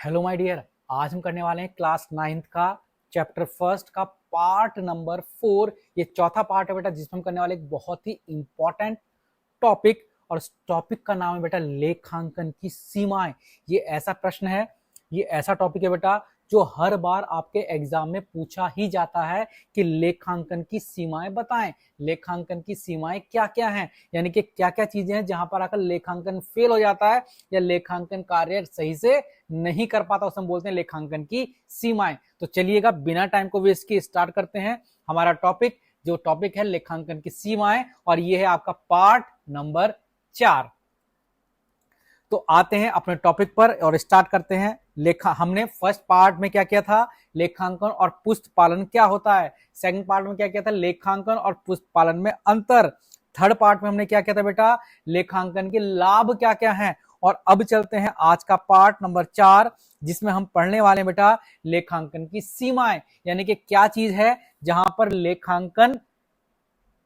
Hello my dear, आज हम करने वाले हैं क्लास 9th का चैप्टर फर्स्ट का पार्ट नंबर 4। ये चौथा पार्ट है बेटा, जिसमें हम करने वाले एक बहुत ही इंपॉर्टेंट टॉपिक, और इस टॉपिक का नाम है बेटा लेखांकन की सीमाएं। ये ऐसा प्रश्न है, ये ऐसा टॉपिक है बेटा जो हर बार आपके एग्जाम में पूछा ही जाता है कि लेखांकन की सीमाएं बताएं। लेखांकन की सीमाएं क्या क्या हैं, यानी कि क्या क्या चीजें हैं जहां पर आकर लेखांकन फेल हो जाता है या लेखांकन कार्य सही से नहीं कर पाता, उसे हम बोलते हैं लेखांकन की सीमाएं। तो चलिएगा बिना टाइम को वेस्ट किए स्टार्ट करते हैं हमारा टॉपिक, जो टॉपिक है लेखांकन की सीमाएं, और ये है आपका पार्ट नंबर 4। तो आते हैं अपने टॉपिक पर और स्टार्ट करते हैं। हमने फर्स्ट पार्ट में क्या किया था, लेखांकन और पुस्त पालन क्या होता है। सेकंड पार्ट में क्या किया था, लेखांकन और पुस्त पालन में अंतर। थर्ड पार्ट में हमने क्या किया था बेटा, लेखांकन के लाभ क्या क्या हैं। और अब चलते हैं आज का पार्ट नंबर 4, जिसमें हम पढ़ने वाले हैं बेटा लेखांकन की सीमाएं, यानी कि क्या चीज है जहां पर लेखांकन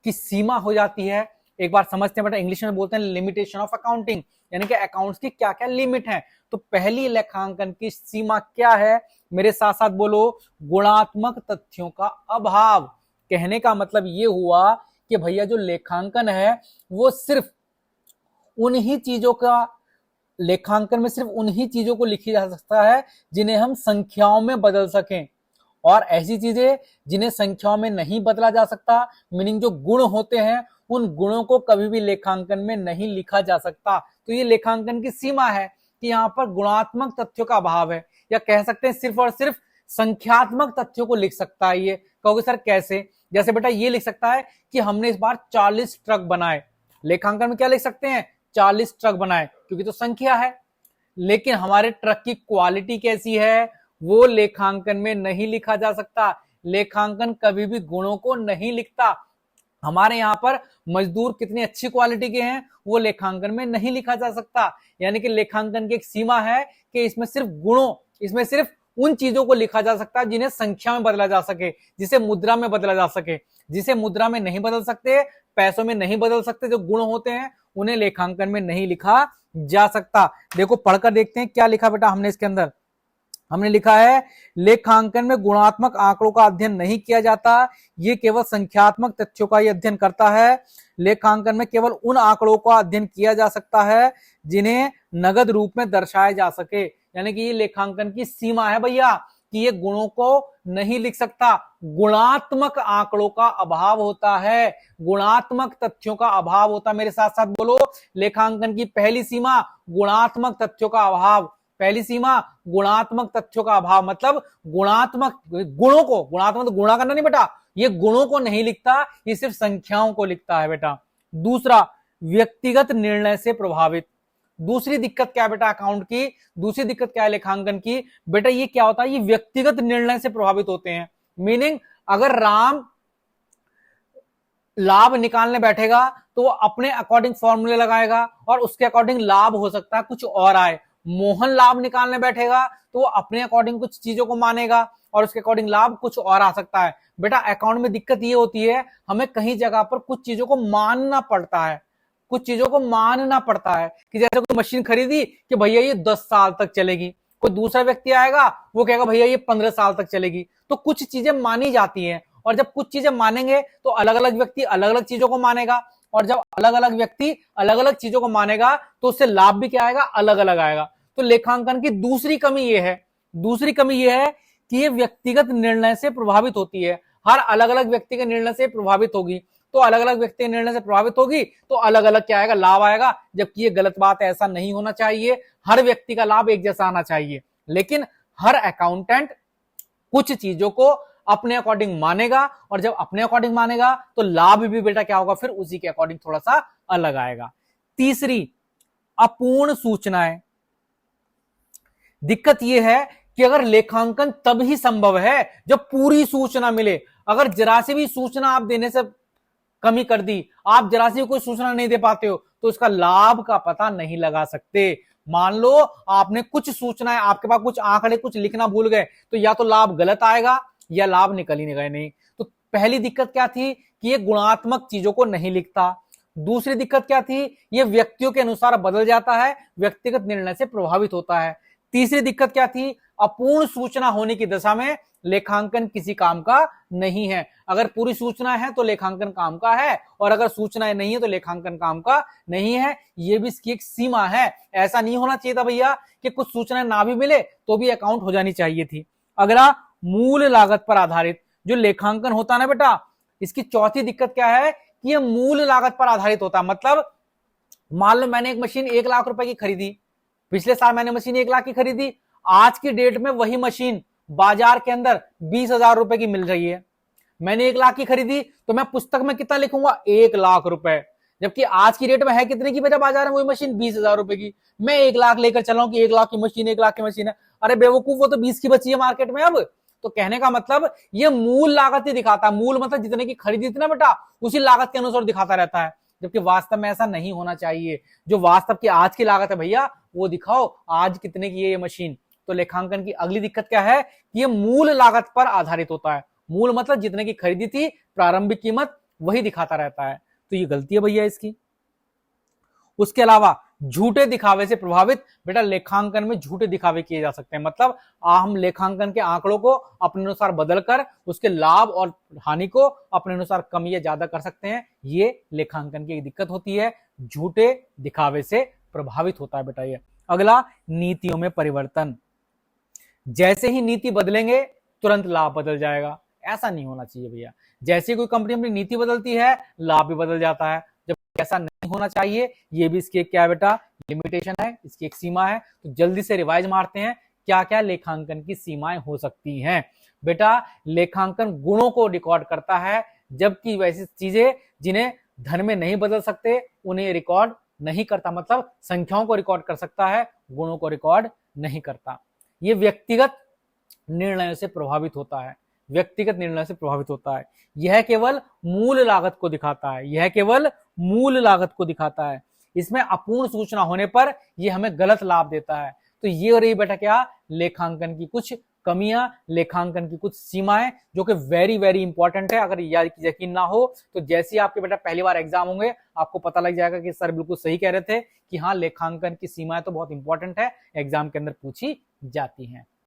की सीमा हो जाती है। एक बार समझते हैं बेटा, इंग्लिश में बोलते हैं लिमिटेशन ऑफ अकाउंटिंग, यानी कि अकाउंट्स की क्या क्या लिमिट है। तो पहली लेखांकन की सीमा क्या है, मेरे साथ साथ बोलो, गुणात्मक तथ्यों का अभाव। कहने का मतलब ये हुआ कि भैया जो लेखांकन है वो सिर्फ उन्हीं चीजों का, लेखांकन में सिर्फ उन्हीं चीजों को लिखी जा सकता है जिन्हें हम संख्याओं में बदल सकें, और ऐसी चीजें जिन्हें संख्याओं में नहीं बदला जा सकता, मीनिंग जो गुण होते हैं, उन गुणों को कभी भी लेखांकन में नहीं लिखा जा सकता। तो ये लेखांकन की सीमा है कि यहाँ पर गुणात्मक तथ्यों का अभाव है, या कह सकते हैं सिर्फ और सिर्फ संख्यात्मक तथ्यों को लिख सकता है। ये कहोगे सर कैसे, जैसे बेटा ये लिख सकता है कि हमने इस बार 40 ट्रक बनाए। लेखांकन में क्या लिख सकते हैं, 40 ट्रक बनाए, क्योंकि तो संख्या है। लेकिन हमारे ट्रक की क्वालिटी कैसी है वो लेखांकन में नहीं लिखा जा सकता। लेखांकन कभी भी गुणों को नहीं लिखता। हमारे यहाँ पर मजदूर कितनी अच्छी क्वालिटी के हैं वो लेखांकन में नहीं लिखा जा सकता। यानी कि लेखांकन की एक सीमा है कि इसमें सिर्फ गुणों, इसमें सिर्फ उन चीजों को लिखा जा सकता है जिन्हें संख्या में बदला जा सके, जिसे मुद्रा में बदला जा सके। जिसे मुद्रा में नहीं बदल सकते, पैसों में नहीं बदल सकते, जो गुण होते हैं उन्हें लेखांकन में नहीं लिखा जा सकता। देखो पढ़कर देखते हैं क्या लिखा बेटा हमने इसके अंदर। हमने लिखा है लेखांकन में गुणात्मक आंकड़ों का अध्ययन नहीं किया जाता, ये केवल संख्यात्मक तथ्यों का ही अध्ययन करता है। लेखांकन में केवल उन आंकड़ों का अध्ययन किया जा सकता है जिन्हें नगद रूप में दर्शाया जा सके। यानी कि ये लेखांकन की सीमा है भैया कि ये गुणों को नहीं लिख सकता। गुणात्मक आंकड़ों का अभाव होता है, गुणात्मक तथ्यों का अभाव होता है। मेरे साथ साथ बोलो, लेखांकन की पहली सीमा गुणात्मक तथ्यों का अभाव। पहली सीमा गुणात्मक तथ्यों का अभाव, मतलब गुणात्मक गुणों को, गुणात्मक गुणा करना नहीं बेटा, ये गुणों को नहीं लिखता, ये सिर्फ संख्याओं को लिखता है बेटा। दूसरा, व्यक्तिगत निर्णय से प्रभावित। दूसरी दिक्कत क्या है बेटा अकाउंट की, दूसरी दिक्कत क्या है लेखांकन की, बेटा ये क्या होता है, ये व्यक्तिगत निर्णय से प्रभावित होते हैं। मीनिंग अगर राम लाभ निकालने बैठेगा तो वो अपने अकॉर्डिंग फॉर्मूले लगाएगा और उसके अकॉर्डिंग लाभ हो सकता है कुछ और आए। मोहन लाभ निकालने बैठेगा तो वो अपने अकॉर्डिंग कुछ चीजों को मानेगा और उसके अकॉर्डिंग लाभ कुछ और आ सकता है। बेटा अकाउंट में दिक्कत ये होती है, हमें कहीं जगह पर कुछ चीजों को मानना पड़ता है, कुछ चीजों को मानना पड़ता है कि जैसे कोई मशीन खरीदी कि भैया ये 10 साल तक चलेगी, कोई दूसरा व्यक्ति आएगा वो कहेगा भैया ये 15 साल तक चलेगी। तो कुछ चीजें मानी जाती हैं, और जब कुछ चीजें मानेंगे तो अलग अलग व्यक्ति अलग अलग चीजों को मानेगा, और जब अलग अलग व्यक्ति अलग अलग चीजों को मानेगा तो उससे लाभ भी क्या आएगा, अलग अलग आएगा। तो लेखांकन की दूसरी कमी यह है, दूसरी कमी यह है कि ये व्यक्तिगत निर्णय से प्रभावित होती है। हर अलग अलग व्यक्ति के निर्णय से प्रभावित होगी, तो अलग अलग व्यक्ति के निर्णय से प्रभावित होगी तो अलग अलग क्या आएगा, लाभ आएगा। जबकि ये गलत बात है, ऐसा नहीं होना चाहिए। हर व्यक्ति का लाभ एक जैसा आना चाहिए, लेकिन हर अकाउंटेंट कुछ चीजों को अपने अकॉर्डिंग मानेगा, और जब अपने अकॉर्डिंग मानेगा तो लाभ भी बेटा क्या होगा, फिर उसी के अकॉर्डिंग थोड़ा सा अलग आएगा। तीसरी, अपूर्ण सूचनाएं। दिक्कत यह है कि अगर लेखांकन तब ही संभव है जब पूरी सूचना मिले। अगर जरा सी भी सूचना आप देने से कमी कर दी, आप जरा सी कोई सूचना नहीं दे पाते हो, तो इसका लाभ का पता नहीं लगा सकते। मान लो आपने कुछ सूचनाएं, आपके पास कुछ आंकड़े कुछ लिखना भूल गए, तो या तो लाभ गलत आएगा या लाभ निकल ही नहीं गए नहीं। तो पहली दिक्कत क्या थी कि ये गुणात्मक चीजों को नहीं लिखता। दूसरी दिक्कत क्या थी, ये व्यक्तियों के अनुसार बदल जाता है, व्यक्तिगत निर्णय से प्रभावित होता है। तीसरी दिक्कत क्या थी? अपूर्ण सूचना होने की दशा में लेखांकन किसी काम का नहीं है। अगर पूरी सूचना है तो लेखांकन काम का है, और अगर सूचनाएं नहीं है तो लेखांकन काम का नहीं है। ये भी इसकी एक सीमा है। ऐसा नहीं होना चाहिए था भैया कि कुछ सूचनाएं ना भी मिले तो भी अकाउंट हो जानी चाहिए थी। अगला, मूल लागत पर आधारित जो लेखांकन होता है ना बेटा, इसकी चौथी दिक्कत क्या है कि ये मूल लागत पर आधारित होता है। मतलब मान लो मैंने एक मशीन 1 लाख रुपए की खरीदी, पिछले साल मैंने मशीन 1 लाख की खरीदी, आज की डेट में वही मशीन बाजार के अंदर 20,000 रुपए की मिल रही है। मैंने 1 लाख की खरीदी तो मैं पुस्तक में कितना लिखूंगा? 1 लाख रुपए, जबकि आज की डेट में है कितने की बेटा बाजार में वही मशीन? 20,000 रुपए की। मैं 1 लाख लेकर चला हूं कि 1 लाख की मशीन, 1 लाख की मशीन है। अरे बेवकूफ, वो तो 20 की बची है मार्केट में अब। तो कहने का मतलब ये मूल लागत ही दिखाता है। मूल मतलब जितने की खरीदी थी ना बेटा, उसी लागत के अनुसार दिखाता रहता है, जबकि वास्तव में ऐसा नहीं होना चाहिए। जो वास्तव की आज की लागत है भैया, वो दिखाओ, आज कितने की है ये मशीन। तो लेखांकन की अगली दिक्कत क्या है कि ये मूल लागत पर आधारित होता है। मूल मतलब जितने की खरीदी थी, प्रारंभिक कीमत, वही दिखाता रहता है। तो ये गलती है भैया इसकी। उसके अलावा झूठे दिखावे से प्रभावित, बेटा लेखांकन में झूठे दिखावे किए जा सकते हैं। मतलब हम लेखांकन के आंकड़ों को अपने अनुसार बदलकर उसके लाभ और हानि को अपने अनुसार कम या ज्यादा कर सकते हैं। ये लेखांकन की एक दिक्कत होती है, झूठे दिखावे से प्रभावित होता है बेटा ये। अगला, नीतियों में परिवर्तन। जैसे ही नीति बदलेंगे तुरंत लाभ बदल जाएगा, ऐसा नहीं होना चाहिए भैया। जैसे कोई कंपनी अपनी नीति बदलती है, लाभ भी बदल जाता है, जब ऐसा नहीं होना चाहिए। ये भी इसकी एक क्या है बेटा? लिमिटेशन है, इसकी एक सीमा है। तो जल्दी से रिवाइज मारते हैं, क्या क्या लेखांकन की सीमाएं हो सकती हैं। बेटा लेखांकन गुणों को रिकॉर्ड करता है, जबकि वैसी चीजें जिन्हें धन में नहीं बदल सकते उन्हें रिकॉर्ड नहीं करता। मतलब संख्याओं को रिकॉर्ड कर सकता है, गुणों को रिकॉर्ड नहीं करता। ये व्यक्तिगत निर्णयों से प्रभावित होता है, व्यक्तिगत निर्णय से प्रभावित होता है। यह केवल मूल लागत को दिखाता है, यह केवल मूल लागत को दिखाता है। इसमें अपूर्ण सूचना होने पर यह हमें गलत लाभ देता है। तो ये हो रही बेटा क्या? लेखांकन की कुछ कमियां, लेखांकन की कुछ सीमाएं, जो कि वेरी वेरी इंपॉर्टेंट है। अगर यकीन ना हो तो जैसे ही आपके बेटा पहली बार एग्जाम होंगे, आपको पता लग जाएगा कि सर बिल्कुल सही कह रहे थे कि हाँ, लेखांकन की सीमाएं तो बहुत इंपॉर्टेंट है, एग्जाम के अंदर पूछी जाती हैं।